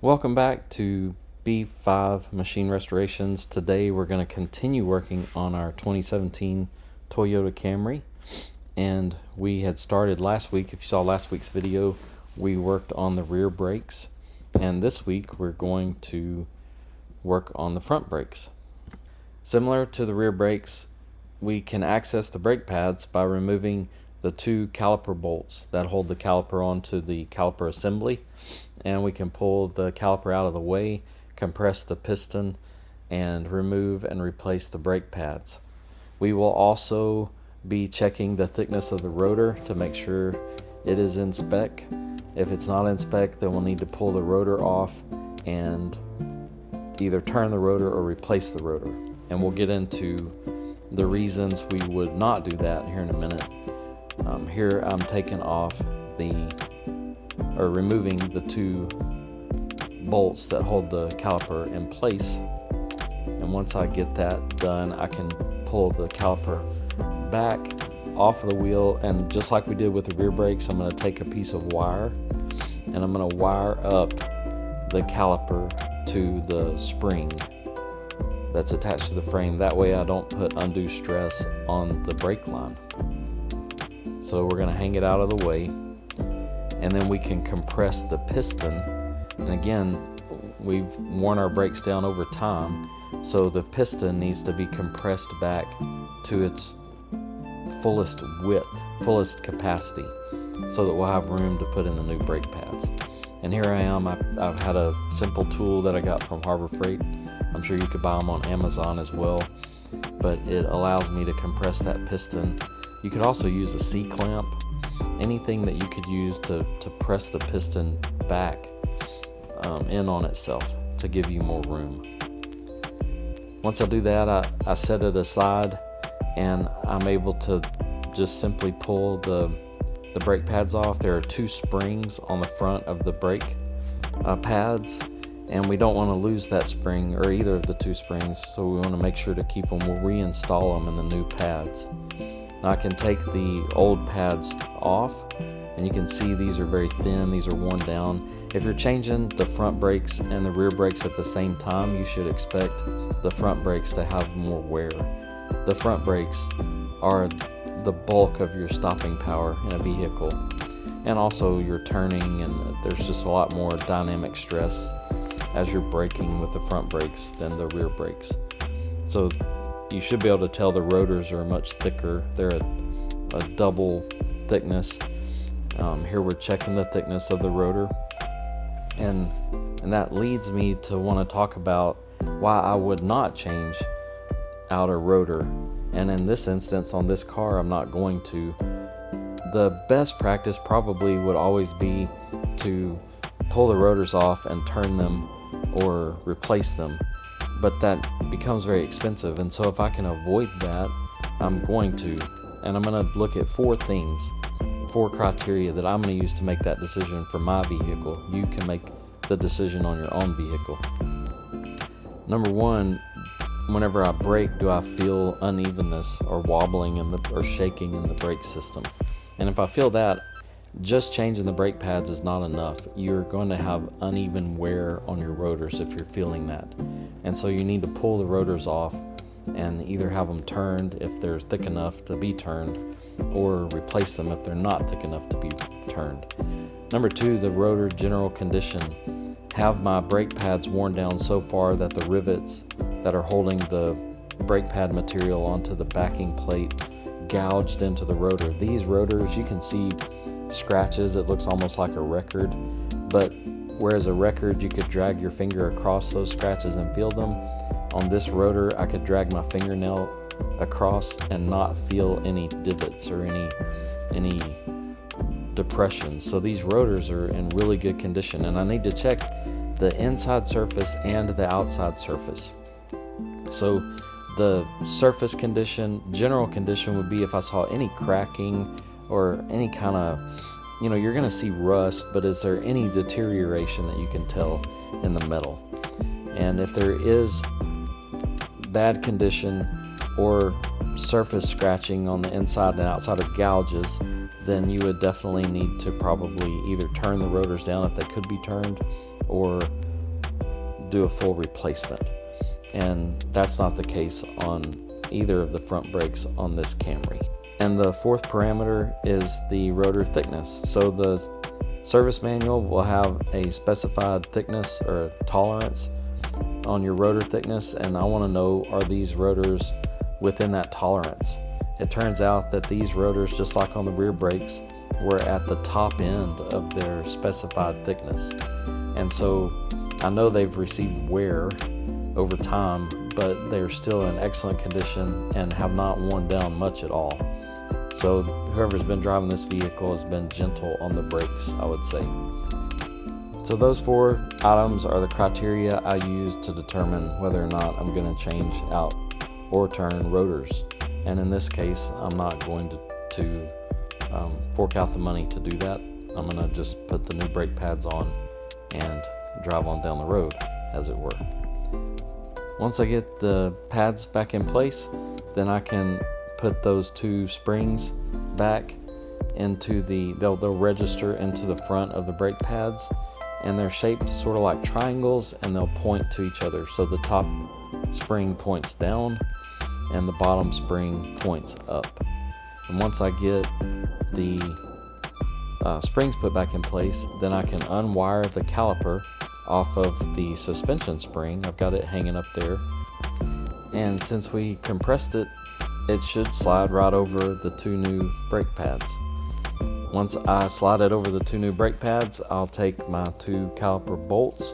Welcome back to B5 Machine Restorations. Today we're going to continue working on our 2017 Toyota Camry, and we had started last week. If you saw last week's video, we worked on the rear brakes, and this week we're going to work on the front brakes. Similar to the rear brakes, we can access the brake pads by removing the two caliper bolts that hold the caliper onto the caliper assembly, and we can pull the caliper out of the way, compress the piston, and remove and replace the brake pads. We will also be checking the thickness of the rotor to make sure it is in spec. If it's not in spec, then we'll need to pull the rotor off and either turn the rotor or replace the rotor. And we'll get into the reasons we would not do that here in a minute. Here I'm taking off removing the two bolts that hold the caliper in place, and once I get that done, I can pull the caliper back off the wheel, and just like we did with the rear brakes, I'm going to take a piece of wire and I'm going to wire up the caliper to the spring that's attached to the frame. That way I don't put undue stress on the brake line. So we're going to hang it out of the way, and then we can compress the piston. And again, we've worn our brakes down over time, so the piston needs to be compressed back to its fullest width, fullest capacity, so that we'll have room to put in the new brake pads. And here I am. I've had a simple tool that I got from Harbor Freight. I'm sure you could buy them on Amazon as well, but it allows me to compress that piston. You could also use a C-clamp, anything that you could use to press the piston back in on itself to give you more room. Once I do that, I set it aside, and I'm able to just simply pull the brake pads off. There are two springs on the front of the brake pads, and we don't want to lose that spring or either of the two springs, so we want to make sure to keep them. We'll reinstall them in the new pads. Now I can take the old pads off, and you can see these are very thin, these are worn down. If you're changing the front brakes and the rear brakes at the same time, you should expect the front brakes to have more wear. The front brakes are the bulk of your stopping power in a vehicle, and also your turning, and there's just a lot more dynamic stress as you're braking with the front brakes than the rear brakes. So you should be able to tell the rotors are much thicker. They're a double thickness. Here we're checking the thickness of the rotor, and that leads me to want to talk about why I would not change out a rotor. And in this instance, on this car, I'm not going to. The best practice probably would always be to pull the rotors off and turn them or replace them, but that becomes very expensive. And so if I can avoid that, I'm going to. And I'm going to look at four criteria that I'm going to use to make that decision for my vehicle. You can make the decision on your own vehicle. Number one, whenever I brake, do I feel unevenness or wobbling or shaking in the brake system? And if I feel that, just changing the brake pads is not enough. You're going to have uneven wear on your rotors if you're feeling that. And so you need to pull the rotors off and either have them turned if they're thick enough to be turned, or replace them if they're not thick enough to be turned. Number two, the rotor general condition. Have my brake pads worn down so far that the rivets that are holding the brake pad material onto the backing plate gouged into the rotor. These rotors, you can see scratches. It looks almost like a record, but whereas a record, you could drag your finger across those scratches and feel them. On this rotor, I could drag my fingernail across and not feel any divots or any depressions. So these rotors are in really good condition, and I need to check the inside surface and the outside surface. So the surface condition, general condition, would be if I saw any cracking or any kind of, you're going to see rust, but is there any deterioration that you can tell in the metal? And if there is bad condition or surface scratching on the inside and outside of gouges, then you would definitely need to probably either turn the rotors down if they could be turned, or do a full replacement. And that's not the case on either of the front brakes on this Camry. And the fourth parameter is the rotor thickness. So the service manual will have a specified thickness or tolerance on your rotor thickness, and I want to know, are these rotors within that tolerance? It turns out that these rotors, just like on the rear brakes, were at the top end of their specified thickness. And so I know they've received wear over time, but they're still in excellent condition and have not worn down much at all. So whoever's been driving this vehicle has been gentle on the brakes, I would say. So those 4 items are the criteria I use to determine whether or not I'm going to change out or turn rotors. And in this case, I'm not going to fork out the money to do that. I'm going to just put the new brake pads on and drive on down the road, as it were. Once I get the pads back in place, then I can put those 2 springs back into they'll register into the front of the brake pads, and they're shaped sort of like triangles, and they'll point to each other. So the top spring points down and the bottom spring points up. And once I get the springs put back in place, then I can unwire the caliper off of the suspension spring. I've got it hanging up there, and since we compressed it, it should slide right over the 2 new brake pads. Once I slide it over the 2 new brake pads, I'll take my 2 caliper bolts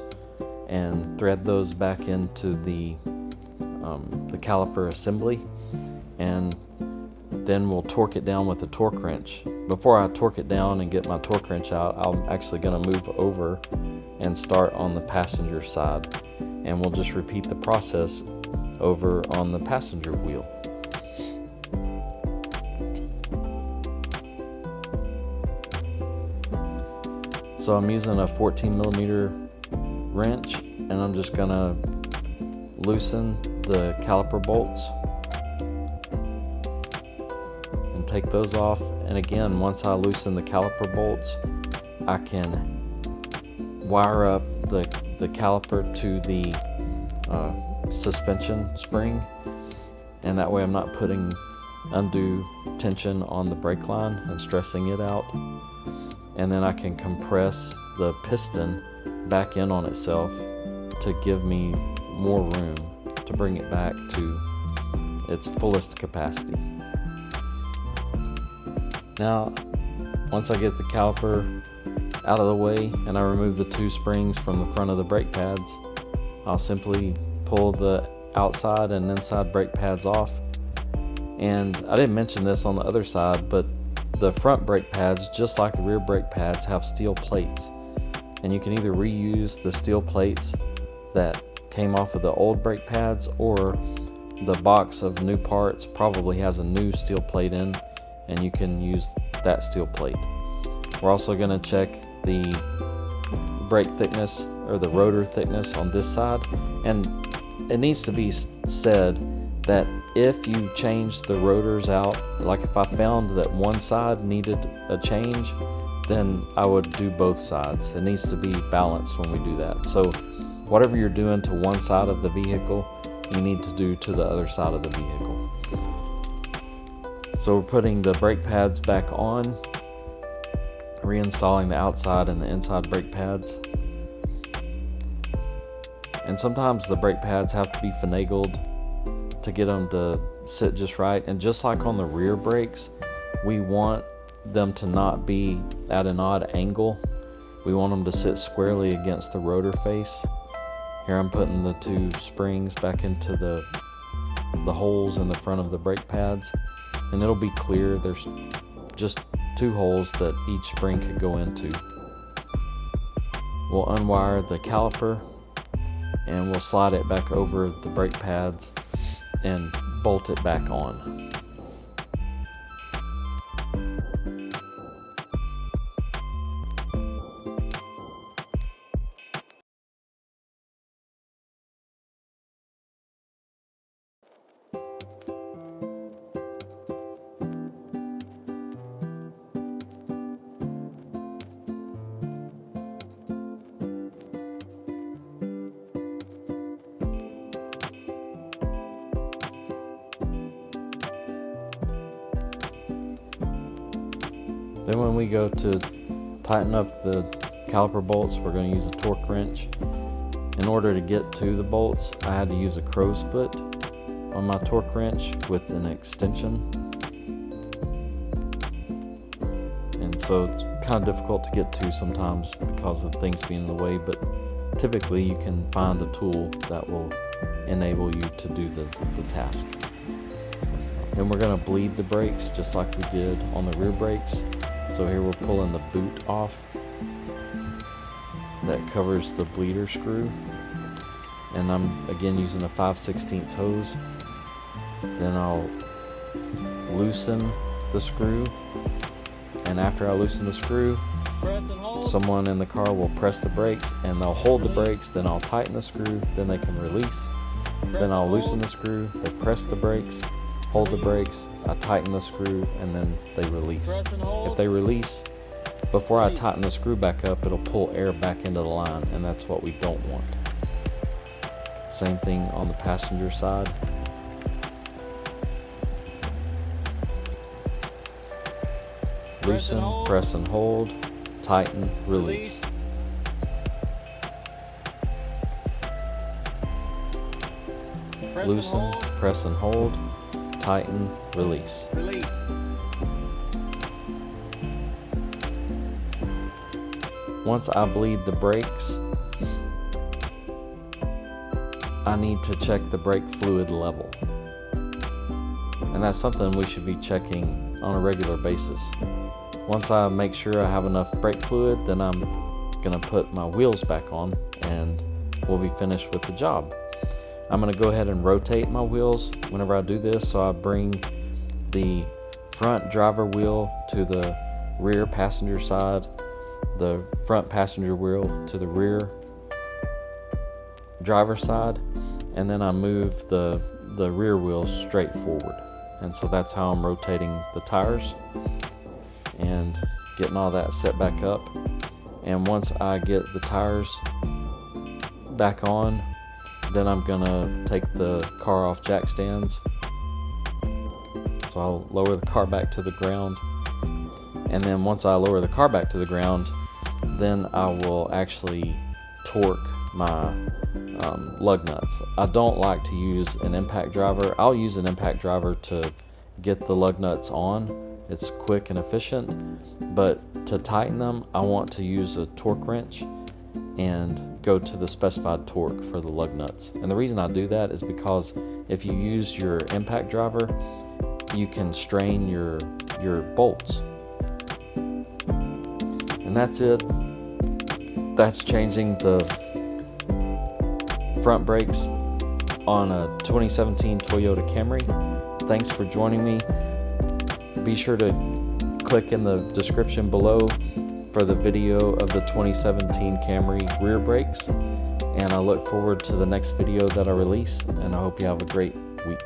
and thread those back into the caliper assembly, and then we'll torque it down with the torque wrench. Before I torque it down and get my torque wrench out, I'm actually going to move over and start on the passenger side, and we'll just repeat the process over on the passenger wheel. So I'm using a 14mm wrench, and I'm just going to loosen the caliper bolts and take those off. And again, once I loosen the caliper bolts, I can wire up the caliper to the suspension spring, and that way I'm not putting undue tension on the brake line and stressing it out. And then I can compress the piston back in on itself to give me more room to bring it back to its fullest capacity. Now, once I get the caliper out of the way and I remove the 2 springs from the front of the brake pads, I'll simply pull the outside and inside brake pads off. And I didn't mention this on the other side, but the front brake pads, just like the rear brake pads, have steel plates, and you can either reuse the steel plates that came off of the old brake pads, or the box of new parts probably has a new steel plate in, and you can use that steel plate. We're also going to check the brake thickness, or the rotor thickness, on this side. And it needs to be said that if you change the rotors out, like if I found that one side needed a change, then I would do both sides. It needs to be balanced when we do that. So whatever you're doing to one side of the vehicle, you need to do to the other side of the vehicle. So we're putting the brake pads back on, reinstalling the outside and the inside brake pads. And sometimes the brake pads have to be finagled to get them to sit just right. And just like on the rear brakes, we want them to not be at an odd angle. We want them to sit squarely against the rotor face. Here I'm putting the 2 springs back into the holes in the front of the brake pads, and it'll be clear there's just 2 holes that each spring could go into. We'll unwire the caliper and we'll slide it back over the brake pads and bolt it back on. Then when we go to tighten up the caliper bolts, we're going to use a torque wrench. In order to get to the bolts, I had to use a crow's foot on my torque wrench with an extension. And so it's kind of difficult to get to sometimes because of things being in the way, but typically you can find a tool that will enable you to do the task. Then we're going to bleed the brakes just like we did on the rear brakes. So here we're pulling the boot off that covers the bleeder screw, and I'm again using a 5/16 hose. Then I'll loosen the screw, and after I loosen the screw, someone in the car will press the brakes and they'll hold the brakes. Then I'll tighten the screw, then they can release. Then I'll loosen the screw, they press the brakes, hold the brakes, I tighten the screw, and then they release. If they release before I tighten the screw back up, it'll pull air back into the line, and that's what we don't want. Same thing on the passenger side. Loosen, press and hold, tighten, release. Loosen, press and hold, tighten, release. Once I bleed the brakes, I need to check the brake fluid level. And that's something we should be checking on a regular basis. Once I make sure I have enough brake fluid, then I'm going to put my wheels back on and we'll be finished with the job. I'm going to go ahead and rotate my wheels whenever I do this. So I bring the front driver wheel to the rear passenger side, the front passenger wheel to the rear driver side, and then I move the rear wheel straight forward. And so that's how I'm rotating the tires and getting all that set back up. And once I get the tires back on, then I'm gonna take the car off jack stands. So I'll lower the car back to the ground. And then once I lower the car back to the ground, then I will actually torque my lug nuts. I don't like to use an impact driver. I'll use an impact driver to get the lug nuts on. It's quick and efficient. But to tighten them, I want to use a torque wrench and go to the specified torque for the lug nuts. And the reason I do that is because if you use your impact driver, you can strain your bolts. And that's it. That's changing the front brakes on a 2017 Toyota Camry. Thanks for joining me. Be sure to click in the description below for the video of the 2017 Camry rear brakes, and I look forward to the next video that I release, and I hope you have a great week.